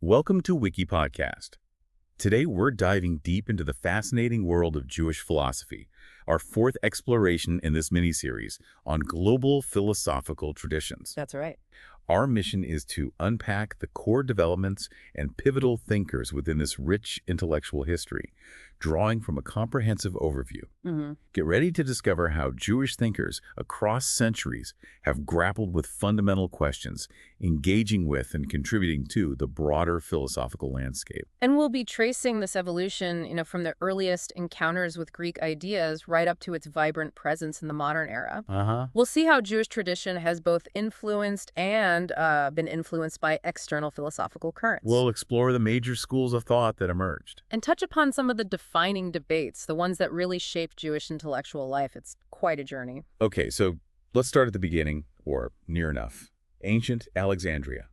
Welcome to WikiPodcast. Today we're diving deep into the fascinating world of Jewish philosophy, our fourth exploration in this mini-series on global philosophical traditions. That's right. Our mission is to unpack the core developments and pivotal thinkers within this rich intellectual history, drawing from a comprehensive overview. Get ready to discover how Jewish thinkers across centuries have grappled with fundamental questions, engaging with and contributing to the broader philosophical landscape. And we'll be tracing this evolution, from the earliest encounters with Greek ideas right up to its vibrant presence in the modern era. We'll see how Jewish tradition has both influenced and been influenced by external philosophical currents. We'll explore the major schools of thought that emerged. And touch upon some of the defining debates, the ones that really shaped Jewish intellectual life. It's quite a journey. Okay, so let's start at the beginning, or near enough. Ancient Alexandria.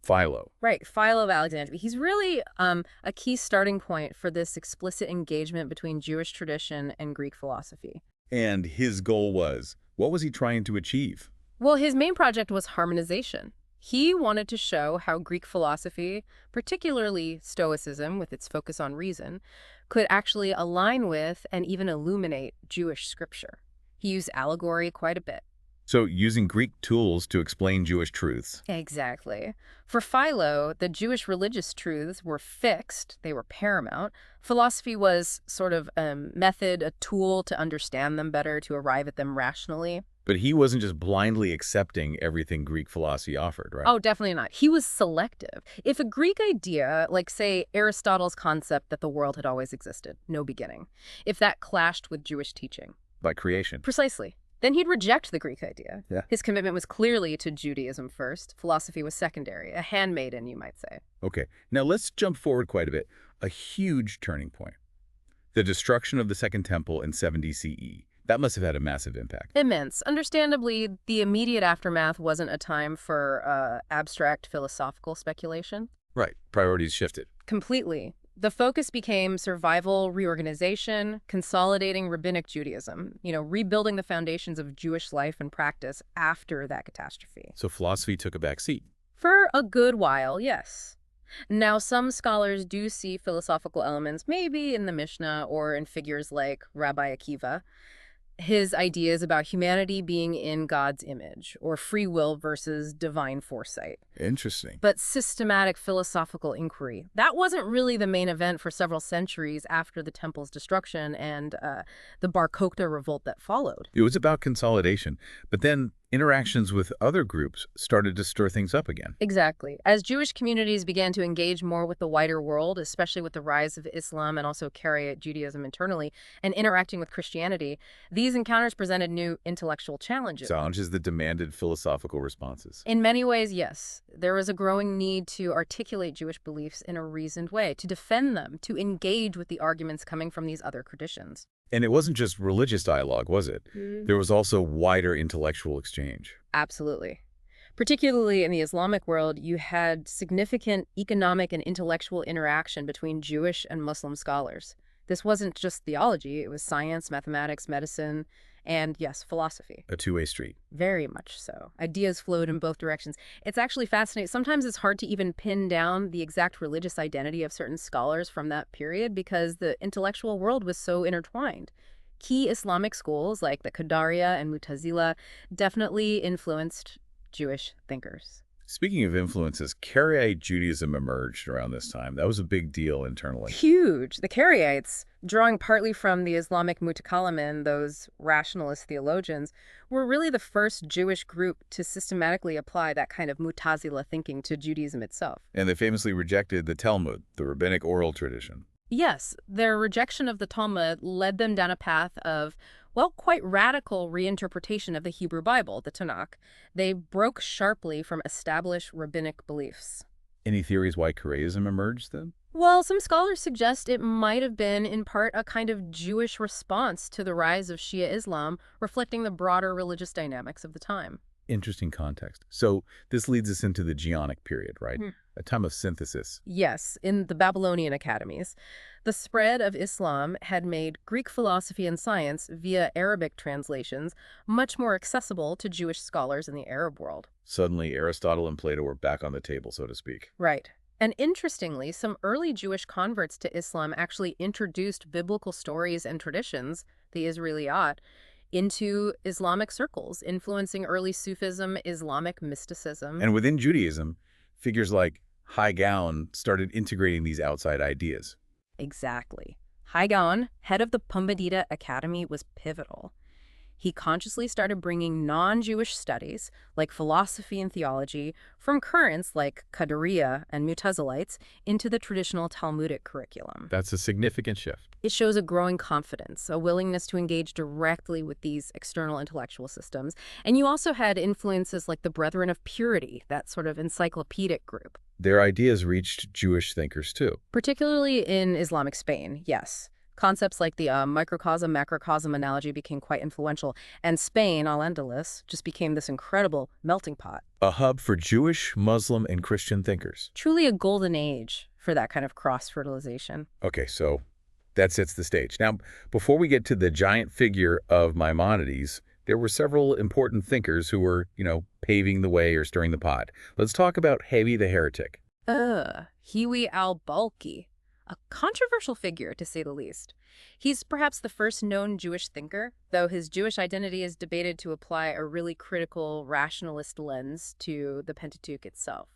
Philo. Right, Philo of Alexandria. He's really a key starting point for this explicit engagement between Jewish tradition and Greek philosophy. And his goal was, what was he trying to achieve? Well, his main project was harmonization. He wanted to show how Greek philosophy, particularly Stoicism with its focus on reason, could actually align with and even illuminate Jewish scripture. He used allegory quite a bit. So using Greek tools to explain Jewish truths. Exactly. For Philo, the Jewish religious truths were fixed, they were paramount. Philosophy was sort of a method, a tool to understand them better, to arrive at them rationally. But he wasn't just blindly accepting everything Greek philosophy offered, right? Oh, definitely not. He was selective. If a Greek idea, like, say, Aristotle's concept that the world had always existed, no beginning, if that clashed with Jewish teaching. By creation. Precisely. Then he'd reject the Greek idea. Yeah. His commitment was clearly to Judaism first. Philosophy was secondary, a handmaiden, you might say. Okay, now let's jump forward quite a bit. A huge turning point. The destruction of the Second Temple in 70 CE. That must have had a massive impact. Immense. Understandably, the immediate aftermath wasn't a time for abstract philosophical speculation. Right. Priorities shifted. Completely. The focus became survival, reorganization, consolidating rabbinic Judaism, rebuilding the foundations of Jewish life and practice after that catastrophe. So philosophy took a back seat. For a good while, yes. Now, some scholars do see philosophical elements maybe in the Mishnah or in figures like Rabbi Akiva. His ideas about humanity being in God's image, or free will versus divine foresight. Interesting. But systematic philosophical inquiry, that wasn't really the main event for several centuries after the temple's destruction and the Bar Kokhba revolt that followed. It was about consolidation, but then interactions with other groups started to stir things up again. Exactly. As Jewish communities began to engage more with the wider world, especially with the rise of Islam and also Karaite Judaism internally, and interacting with Christianity, these encounters presented new intellectual challenges. Challenges that demanded philosophical responses. In many ways, yes. There was a growing need to articulate Jewish beliefs in a reasoned way, to defend them, to engage with the arguments coming from these other traditions. And it wasn't just religious dialogue, was it? There was also wider intellectual exchange. Absolutely. Particularly in the Islamic world, you had significant economic and intellectual interaction between Jewish and Muslim scholars. This wasn't just theology, it was science, mathematics, medicine, and, yes, philosophy. A two-way street. Very much so. Ideas flowed in both directions. It's actually fascinating. Sometimes it's hard to even pin down the exact religious identity of certain scholars from that period because the intellectual world was so intertwined. Key Islamic schools like the Qadariya and Mu'tazila definitely influenced Jewish thinkers. Speaking of influences, Karaite Judaism emerged around this time. That was a big deal internally. Huge. The Karaites, drawing partly from the Islamic Mutakallimin, those rationalist theologians, were really the first Jewish group to systematically apply that kind of Mu'tazila thinking to Judaism itself. And they famously rejected the Talmud, the rabbinic oral tradition. Yes, their rejection of the Talmud led them down a path of, quite radical reinterpretation of the Hebrew Bible, the Tanakh. They broke sharply from established rabbinic beliefs. Any theories why Karaism emerged then? Well, some scholars suggest it might have been, in part, a kind of Jewish response to the rise of Shia Islam, reflecting the broader religious dynamics of the time. Interesting context. So this leads us into the Geonic period, right? A time of synthesis. Yes, in the Babylonian academies. The spread of Islam had made Greek philosophy and science via Arabic translations much more accessible to Jewish scholars in the Arab world. Suddenly, Aristotle and Plato were back on the table, so to speak. Right. And interestingly, some early Jewish converts to Islam actually introduced biblical stories and traditions, the Israeliyat, into Islamic circles, influencing early Sufism, Islamic mysticism. And within Judaism, figures like Hai Gaon started integrating these outside ideas. Exactly. Hai Gaon, head of the Pumbedita Academy, was pivotal. He consciously started bringing non-Jewish studies, like philosophy and theology, from currents like Qadariya and Mutazilites into the traditional Talmudic curriculum. That's a significant shift. It shows a growing confidence, a willingness to engage directly with these external intellectual systems. And you also had influences like the Brethren of Purity, that sort of encyclopedic group. Their ideas reached Jewish thinkers too. Particularly in Islamic Spain, yes. Concepts like the microcosm-macrocosm analogy became quite influential, and Spain, Al-Andalus, just became this incredible melting pot. A hub for Jewish, Muslim, and Christian thinkers. Truly a golden age for that kind of cross-fertilization. Okay, so that sets the stage. Now, before we get to the giant figure of Maimonides, there were several important thinkers who were, paving the way or stirring the pot. Let's talk about Hewi the heretic. Hewi al-Balkhi. A controversial figure, to say the least. He's perhaps the first known Jewish thinker, though his Jewish identity is debated to apply a really critical rationalist lens to the Pentateuch itself.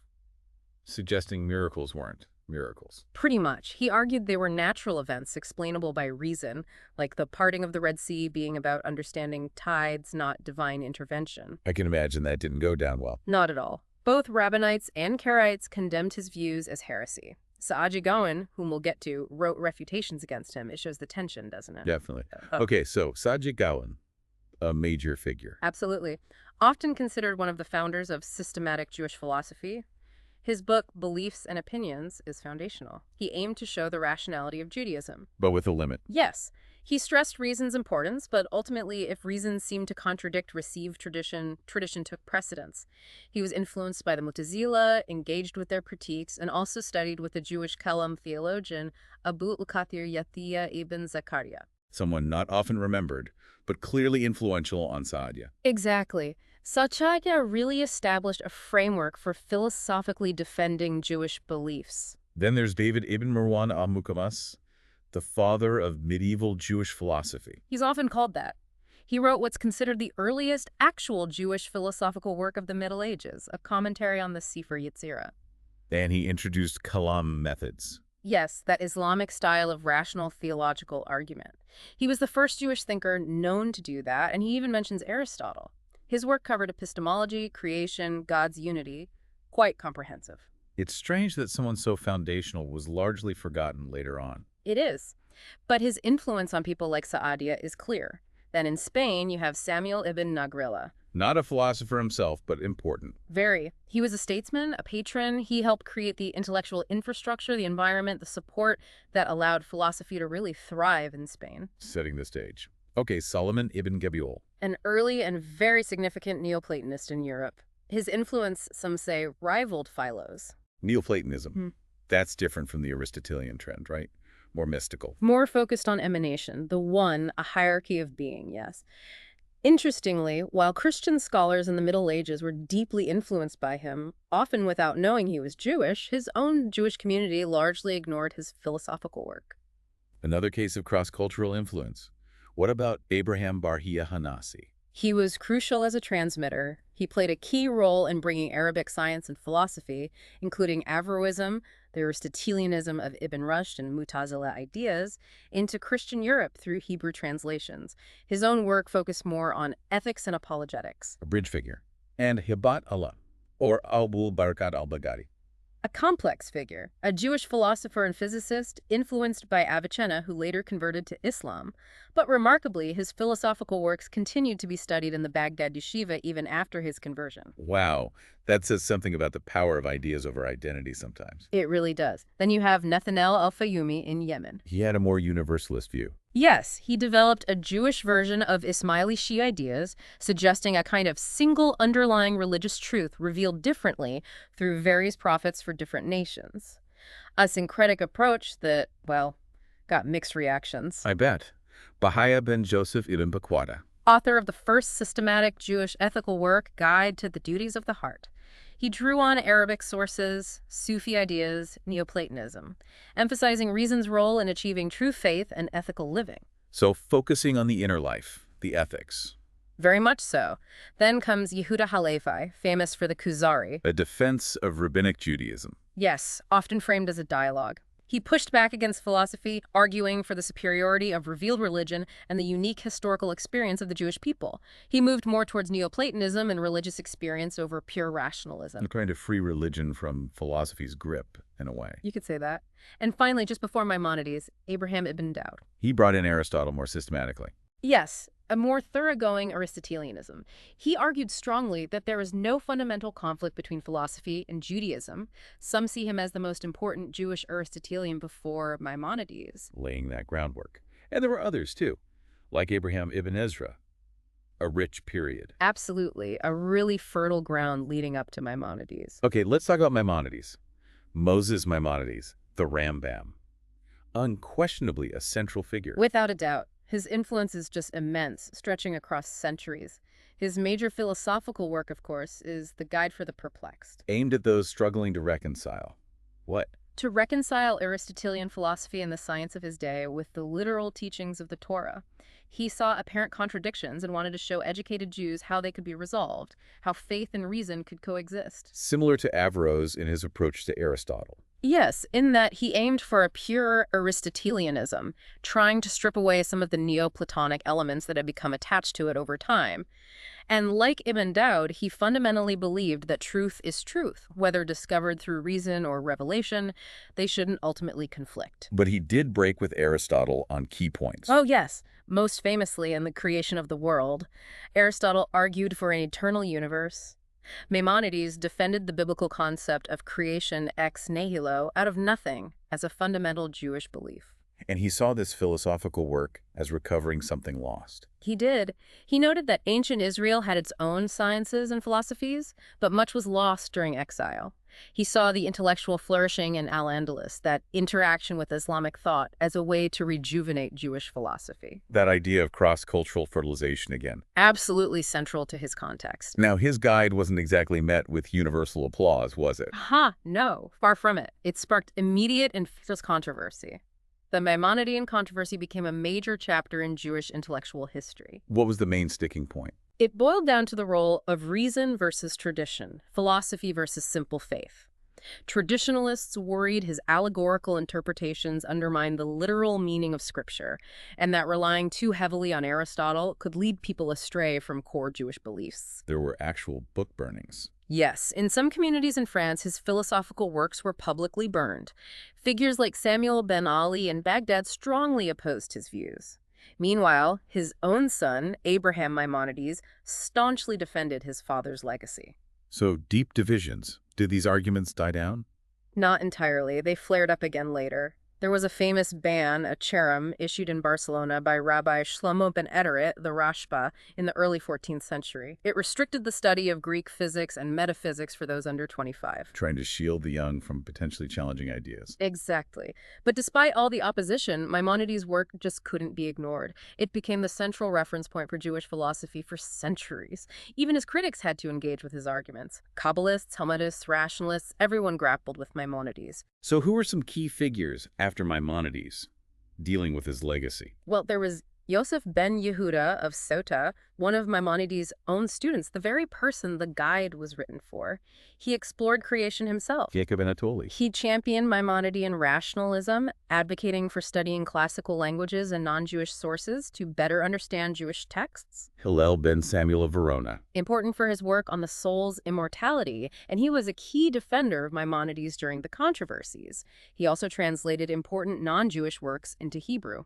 Suggesting miracles weren't miracles. Pretty much. He argued they were natural events explainable by reason, like the parting of the Red Sea being about understanding tides, not divine intervention. I can imagine that didn't go down well. Not at all. Both Rabbinites and Karaites condemned his views as heresy. Sa'aji Gaon, whom we'll get to, wrote refutations against him. It shows the tension, doesn't it? Definitely. Okay, so Sa'aji Gaon, a major figure. Absolutely. Often considered one of the founders of systematic Jewish philosophy, his book, Beliefs and Opinions, is foundational. He aimed to show the rationality of Judaism. But with a limit. Yes. He stressed reason's importance, but ultimately, if reason seemed to contradict received tradition took precedence. He was influenced by the Mutazila, engaged with their critiques, and also studied with the Jewish Kalam theologian Abu al-Kathir Yahya ibn Zakaria. Someone not often remembered, but clearly influential on Sa'adiyya. Exactly. Sa'adiyya really established a framework for philosophically defending Jewish beliefs. Then there's David ibn Marwan al-Muqammas, the father of medieval Jewish philosophy. He's often called that. He wrote what's considered the earliest actual Jewish philosophical work of the Middle Ages, a commentary on the Sefer Yetzirah. And he introduced Kalam methods. Yes, that Islamic style of rational theological argument. He was the first Jewish thinker known to do that, and he even mentions Aristotle. His work covered epistemology, creation, God's unity. Quite comprehensive. It's strange that someone so foundational was largely forgotten later on. It is. But his influence on people like Sa'adiyya is clear. Then in Spain, you have Samuel ibn Nagrilla. Not a philosopher himself, but important. Very. He was a statesman, a patron. He helped create the intellectual infrastructure, the environment, the support that allowed philosophy to really thrive in Spain. Setting the stage. Okay, Solomon ibn Gabriel. An early and very significant Neoplatonist in Europe. His influence, some say, rivaled Philo's. Neoplatonism. That's different from the Aristotelian trend, right? More mystical. More focused on emanation, the one, a hierarchy of being, yes. Interestingly, while Christian scholars in the Middle Ages were deeply influenced by him, often without knowing he was Jewish, his own Jewish community largely ignored his philosophical work. Another case of cross-cultural influence. What about Abraham Barhiya Hanasi? He was crucial as a transmitter. He played a key role in bringing Arabic science and philosophy, including Averroism, the Aristotelianism of Ibn Rushd and Mutazila ideas, into Christian Europe through Hebrew translations. His own work focused more on ethics and apologetics. A bridge figure. And Hibat Allah, or Abu Barakat al-Baghdadi. A complex figure, a Jewish philosopher and physicist influenced by Avicenna, who later converted to Islam. But remarkably, his philosophical works continued to be studied in the Baghdad yeshiva even after his conversion. Wow, that says something about the power of ideas over identity sometimes. It really does. Then you have Nathanael al-Fayoumi in Yemen. He had a more universalist view. Yes, he developed a Jewish version of Ismaili Shia ideas, suggesting a kind of single underlying religious truth revealed differently through various prophets for different nations. A syncretic approach that, well, got mixed reactions. I bet. Bahaya ben Joseph ibn Bakwata. Author of the first systematic Jewish ethical work, Guide to the Duties of the Heart. He drew on Arabic sources, Sufi ideas, Neoplatonism, emphasizing reason's role in achieving true faith and ethical living. So focusing on the inner life, the ethics. Very much so. Then comes Yehuda Halevi, famous for the Kuzari. A defense of rabbinic Judaism. Yes, often framed as a dialogue. He pushed back against philosophy, arguing for the superiority of revealed religion and the unique historical experience of the Jewish people. He moved more towards Neoplatonism and religious experience over pure rationalism. Trying to free religion from philosophy's grip, in a way. You could say that. And finally, just before Maimonides, Abraham ibn Dowd. He brought in Aristotle more systematically. Yes, a more thoroughgoing Aristotelianism. He argued strongly that there is no fundamental conflict between philosophy and Judaism. Some see him as the most important Jewish Aristotelian before Maimonides. Laying that groundwork. And there were others, too, like Abraham ibn Ezra. A rich period. Absolutely, a really fertile ground leading up to Maimonides. Okay, let's talk about Maimonides. Moses Maimonides, the Rambam. Unquestionably a central figure. Without a doubt. His influence is just immense, stretching across centuries. His major philosophical work, of course, is The Guide for the Perplexed. Aimed at those struggling to reconcile. What? To reconcile Aristotelian philosophy and the science of his day with the literal teachings of the Torah. He saw apparent contradictions and wanted to show educated Jews how they could be resolved, how faith and reason could coexist. Similar to Averroes in his approach to Aristotle. Yes, in that he aimed for a pure Aristotelianism, trying to strip away some of the Neoplatonic elements that had become attached to it over time. And like Ibn Dowd, he fundamentally believed that truth is truth. Whether discovered through reason or revelation, they shouldn't ultimately conflict. But he did break with Aristotle on key points. Oh, yes. Most famously in The Creation of the World, Aristotle argued for an eternal universe. Maimonides defended the biblical concept of creation ex nihilo, out of nothing, as a fundamental Jewish belief. And he saw this philosophical work as recovering something lost. He did. He noted that ancient Israel had its own sciences and philosophies, but much was lost during exile. He saw the intellectual flourishing in Al-Andalus, that interaction with Islamic thought, as a way to rejuvenate Jewish philosophy. That idea of cross-cultural fertilization again. Absolutely central to his context. Now, his guide wasn't exactly met with universal applause, was it? No, far from it. It sparked immediate and fierce controversy. The Maimonidean controversy became a major chapter in Jewish intellectual history. What was the main sticking point? It boiled down to the role of reason versus tradition, philosophy versus simple faith. Traditionalists worried his allegorical interpretations undermined the literal meaning of Scripture, and that relying too heavily on Aristotle could lead people astray from core Jewish beliefs. There were actual book burnings. Yes, in some communities in France, his philosophical works were publicly burned. Figures like Samuel ben Ali in Baghdad strongly opposed his views. Meanwhile, his own son, Abraham Maimonides, staunchly defended his father's legacy. So, deep divisions. Did these arguments die down? Not entirely. They flared up again later. There was a famous ban, a cherem, issued in Barcelona by Rabbi Shlomo ben Ederet, the Rashba, in the early 14th century. It restricted the study of Greek physics and metaphysics for those under 25. Trying to shield the young from potentially challenging ideas. Exactly. But despite all the opposition, Maimonides' work just couldn't be ignored. It became the central reference point for Jewish philosophy for centuries. Even his critics had to engage with his arguments. Kabbalists, Talmudists, rationalists, everyone grappled with Maimonides. So who were some key figures after Maimonides dealing with his legacy? Well, there was Yosef ben Yehuda of Sota, one of Maimonides' own students, the very person the guide was written for. He explored creation himself. Jacob Anatoli. He championed Maimonidean rationalism, advocating for studying classical languages and non-Jewish sources to better understand Jewish texts. Hillel ben Samuel of Verona. Important for his work on the soul's immortality, and he was a key defender of Maimonides during the controversies. He also translated important non-Jewish works into Hebrew.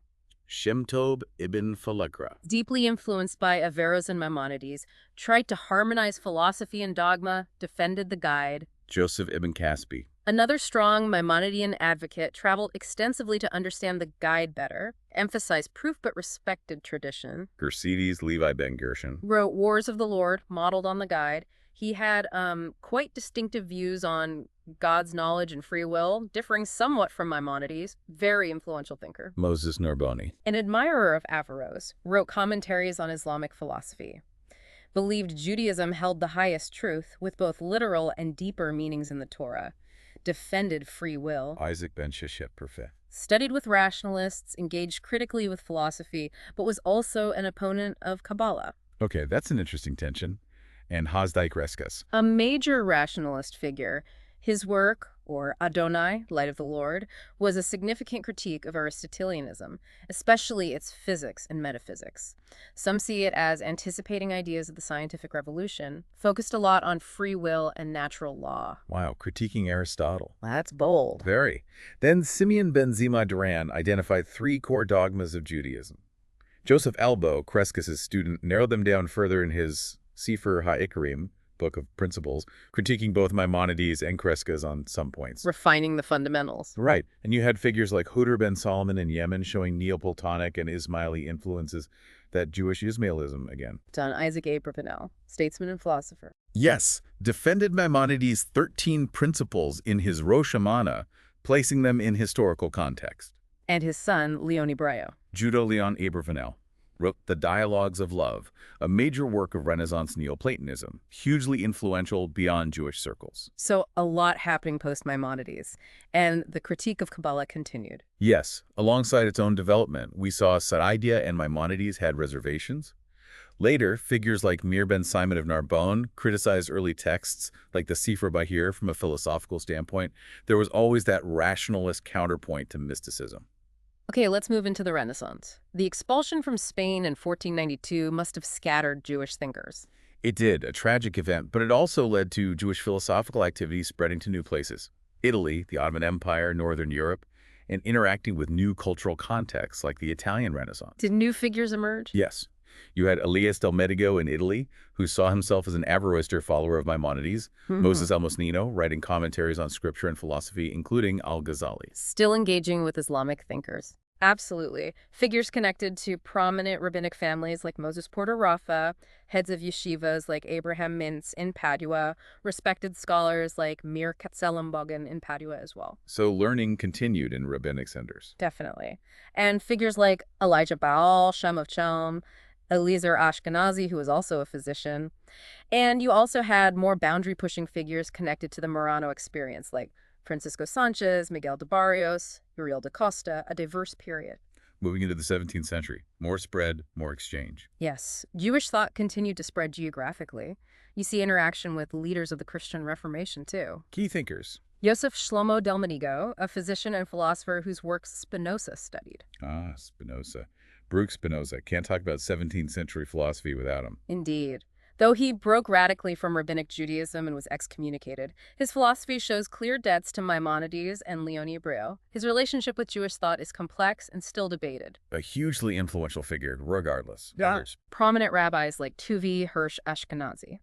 Shem Tov ibn Falagra. Deeply influenced by Averroes and Maimonides, tried to harmonize philosophy and dogma, defended the guide. Joseph ibn Caspi. Another strong Maimonidean advocate, traveled extensively to understand the guide better, emphasized proof but respected tradition. Gersides Levi ben Gershon. Wrote Wars of the Lord, modeled on the guide. He had quite distinctive views on God's knowledge and free will, differing somewhat from Maimonides. Very influential thinker. Moses Narboni. An admirer of Averroes, wrote commentaries on Islamic philosophy. believed Judaism held the highest truth, with both literal and deeper meanings in the Torah, defended free will, Isaac ben Sheshet Perfet. studied with rationalists, engaged critically with philosophy, but was also an opponent of Kabbalah. Okay, that's an interesting tension. And Hasdai Kreskas. A major rationalist figure, his work, or Adonai, Light of the Lord, was a significant critique of Aristotelianism, especially its physics and metaphysics. Some see it as anticipating ideas of the scientific revolution, focused a lot on free will and natural law. Wow, critiquing Aristotle. That's bold. Very. Then Simeon ben Zima Duran identified 3 core dogmas of Judaism. Joseph Albo, Kreskas' student, narrowed them down further in his Sefer HaIkarim, Book of Principles, critiquing both Maimonides and Kreskas on some points. Refining the fundamentals. Right. And you had figures like Hudur ben Solomon in Yemen showing Neoplatonic and Ismaili influences, that Jewish Ismailism again. Done Isaac Abravanel, statesman and philosopher. Yes, defended Maimonides' 13 principles in his Rosh Hashanah, placing them in historical context. And his son, Leon Hebreo. Judo Leon Abravanel wrote The Dialogues of Love, a major work of Renaissance Neoplatonism, hugely influential beyond Jewish circles. So a lot happening post-Maimonides, and the critique of Kabbalah continued. Yes, alongside its own development, we saw Saridia and Maimonides had reservations. Later, figures like Mir ben Simon of Narbonne criticized early texts like the Sefer Bahir from a philosophical standpoint. There was always that rationalist counterpoint to mysticism. Okay, let's move into the Renaissance. The expulsion from Spain in 1492 must have scattered Jewish thinkers. It did, a tragic event, but it also led to Jewish philosophical activity spreading to new places. Italy, the Ottoman Empire, Northern Europe, and interacting with new cultural contexts like the Italian Renaissance. Did new figures emerge? Yes. You had Elias del Medigo in Italy, who saw himself as an Averroister follower of Maimonides, Moses Almosnino, writing commentaries on scripture and philosophy, including Al-Ghazali. Still engaging with Islamic thinkers. Absolutely. Figures connected to prominent rabbinic families like Moses Porter Rapha, heads of yeshivas like Abraham Mintz in Padua, respected scholars like Mir Katzelenbogen in Padua as well. So learning continued in rabbinic centers. Definitely. And figures like Elijah Baal, Shem of Shem, Eliezer Ashkenazi, who was also a physician. And you also had more boundary-pushing figures connected to the Marrano experience, like Francisco Sanchez, Miguel de Barrios, Uriel da Costa, a diverse period. Moving into the 17th century, more spread, more exchange. Yes, Jewish thought continued to spread geographically. You see interaction with leaders of the Christian Reformation, too. Key thinkers. Yosef Shlomo Delmonigo, a physician and philosopher whose works Spinoza studied. Ah, Spinoza. Baruch Spinoza. Can't talk about 17th century philosophy without him. Indeed. Though he broke radically from rabbinic Judaism and was excommunicated, his philosophy shows clear debts to Maimonides and Leon Hebreo. His relationship with Jewish thought is complex and still debated. A hugely influential figure, regardless. Yeah. Others. Prominent rabbis like Tuvi Hirsch Ashkenazi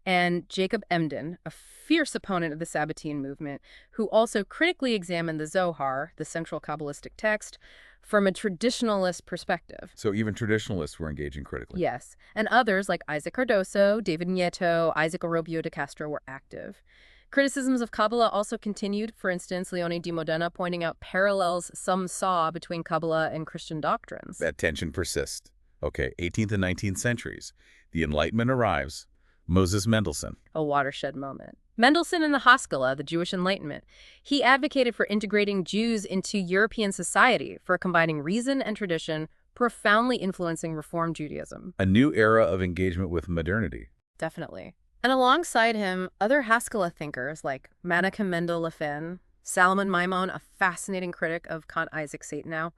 and Jacob Emden, a fierce opponent of the Sabbatean movement, who also critically examined the Zohar, the central Kabbalistic text, from a traditionalist perspective. So even traditionalists were engaging critically. Yes, and others like Isaac Cardoso, David Nieto, Isaac Arobio de Castro were active. Criticisms of Kabbalah also continued, for instance, Leone di Modena pointing out parallels some saw between Kabbalah and Christian doctrines. That tension persists. Okay, 18th and 19th centuries. The Enlightenment arrives. Moses Mendelssohn. A watershed moment. Mendelssohn and the Haskalah, the Jewish Enlightenment. He advocated for integrating Jews into European society, for combining reason and tradition, profoundly influencing Reform Judaism. A new era of engagement with modernity. Definitely. And alongside him, other Haskalah thinkers like Menachem Mendel Lefen, Salomon Maimon, a fascinating critic of Kant Isaac Satanow.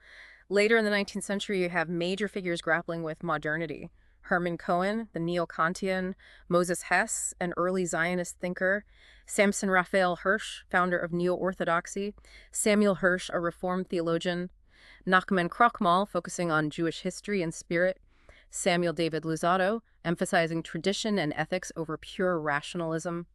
Later in the 19th century, you have major figures grappling with modernity. Hermann Cohen, the neo-Kantian, Moses Hess, an early Zionist thinker, Samson Raphael Hirsch, founder of Neo-Orthodoxy, Samuel Hirsch, a Reformed theologian, Nachman Krochmal, focusing on Jewish history and spirit, Samuel David Luzzatto, emphasizing tradition and ethics over pure rationalism.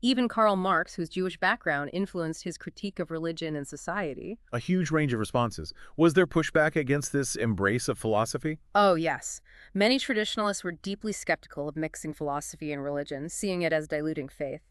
Even Karl Marx, whose Jewish background influenced his critique of religion and society. A huge range of responses. Was there pushback against this embrace of philosophy? Oh, yes. Many traditionalists were deeply skeptical of mixing philosophy and religion, seeing it as diluting faith.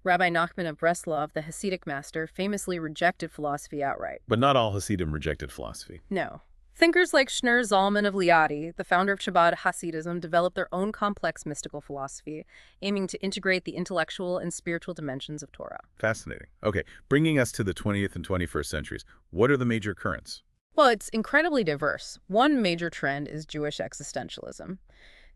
Rabbi Nachman of Breslov, the Hasidic master, famously rejected philosophy outright. But not all Hasidim rejected philosophy. No. Thinkers like Schneur Zalman of Liadi, the founder of Chabad Hasidism, developed their own complex mystical philosophy, aiming to integrate the intellectual and spiritual dimensions of Torah. Fascinating. Okay, bringing us to the 20th and 21st centuries, what are the major currents? Well, it's incredibly diverse. One major trend is Jewish existentialism.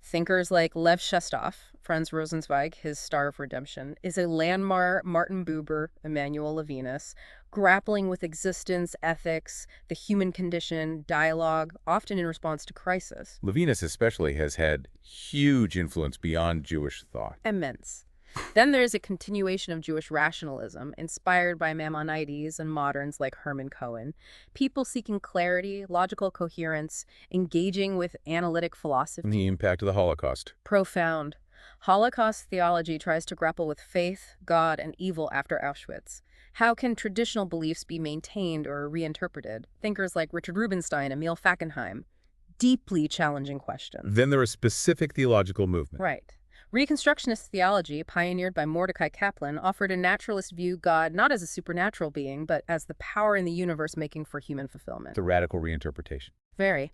Thinkers like Lev Shestov, Franz Rosenzweig, his Star of Redemption, is a landmark, Martin Buber, Emmanuel Levinas, grappling with existence, ethics, the human condition, dialogue, often in response to crisis. Levinas especially has had huge influence beyond Jewish thought. Immense. Then there's a continuation of Jewish rationalism, inspired by Maimonides and moderns like Hermann Cohen, people seeking clarity, logical coherence, engaging with analytic philosophy. And the impact of the Holocaust. Profound. Holocaust theology tries to grapple with faith, God, and evil after Auschwitz. How can traditional beliefs be maintained or reinterpreted? Thinkers like Richard Rubinstein, Emil Fackenheim. Deeply challenging questions. Then there is specific theological movement. Right. Reconstructionist theology, pioneered by Mordecai Kaplan, offered a naturalist view God not as a supernatural being, but as the power in the universe making for human fulfillment. The radical reinterpretation. Very.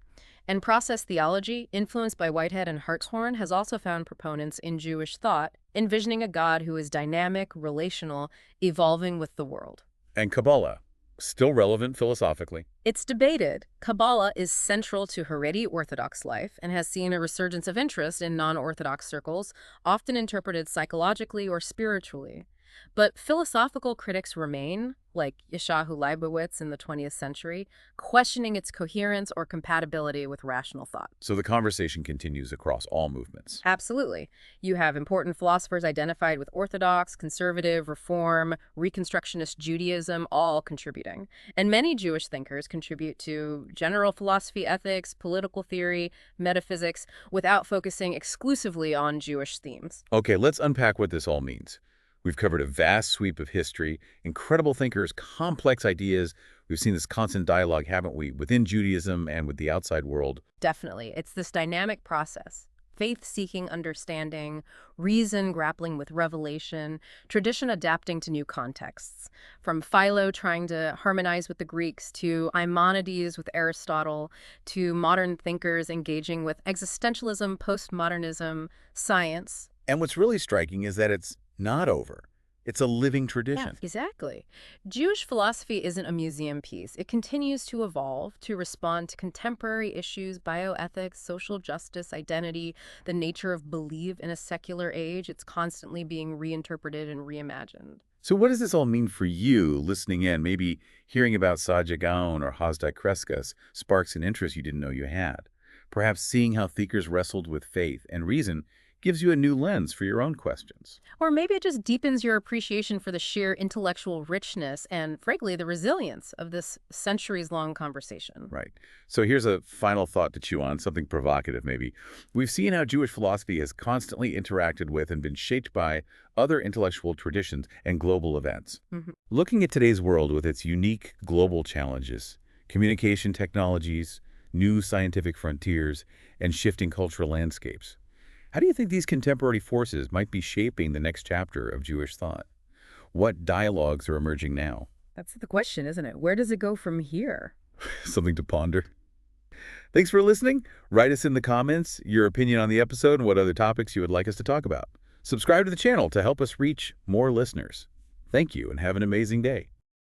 And process theology, influenced by Whitehead and Hartshorne, has also found proponents in Jewish thought, envisioning a God who is dynamic, relational, evolving with the world. And Kabbalah, still relevant philosophically. It's debated. Kabbalah is central to Haredi Orthodox life and has seen a resurgence of interest in non-Orthodox circles, often interpreted psychologically or spiritually. But philosophical critics remain, like Yeshayahu Leibowitz in the 20th century, questioning its coherence or compatibility with rational thought. So the conversation continues across all movements. Absolutely. You have important philosophers identified with Orthodox, conservative, Reform, Reconstructionist Judaism, all contributing. And many Jewish thinkers contribute to general philosophy, ethics, political theory, metaphysics, without focusing exclusively on Jewish themes. Okay, let's unpack what this all means. We've covered a vast sweep of history, incredible thinkers, complex ideas. We've seen this constant dialogue, haven't we, within Judaism and with the outside world. Definitely. It's this dynamic process. Faith-seeking understanding, reason grappling with revelation, tradition adapting to new contexts. From Philo trying to harmonize with the Greeks, to Maimonides with Aristotle, to modern thinkers engaging with existentialism, postmodernism, science. And what's really striking is that it's not over. It's a living Yeah, tradition. exactly. Jewish philosophy isn't a museum piece. It continues to evolve, to respond to contemporary issues, bioethics, social justice, identity, the nature of belief in a secular age. It's constantly being reinterpreted and reimagined. So what does this all mean for you listening in? Maybe hearing about Saadia Gaon or Hasdai Kreskas sparks an interest you didn't know you had. Perhaps seeing how thinkers wrestled with faith and reason gives you a new lens for your own questions. Or maybe it just deepens your appreciation for the sheer intellectual richness and, frankly, the resilience of this centuries-long conversation. Right. So here's a final thought to chew on, something provocative maybe. We've seen how Jewish philosophy has constantly interacted with and been shaped by other intellectual traditions and global events. Looking at today's world with its unique global challenges, communication technologies, new scientific frontiers, and shifting cultural landscapes, how do you think these contemporary forces might be shaping the next chapter of Jewish thought? What dialogues are emerging now? That's the question, isn't it? Where does it go from here? Something to ponder. Thanks for listening. Write us in the comments your opinion on the episode and what other topics you would like us to talk about. Subscribe to the channel to help us reach more listeners. Thank you and have an amazing day.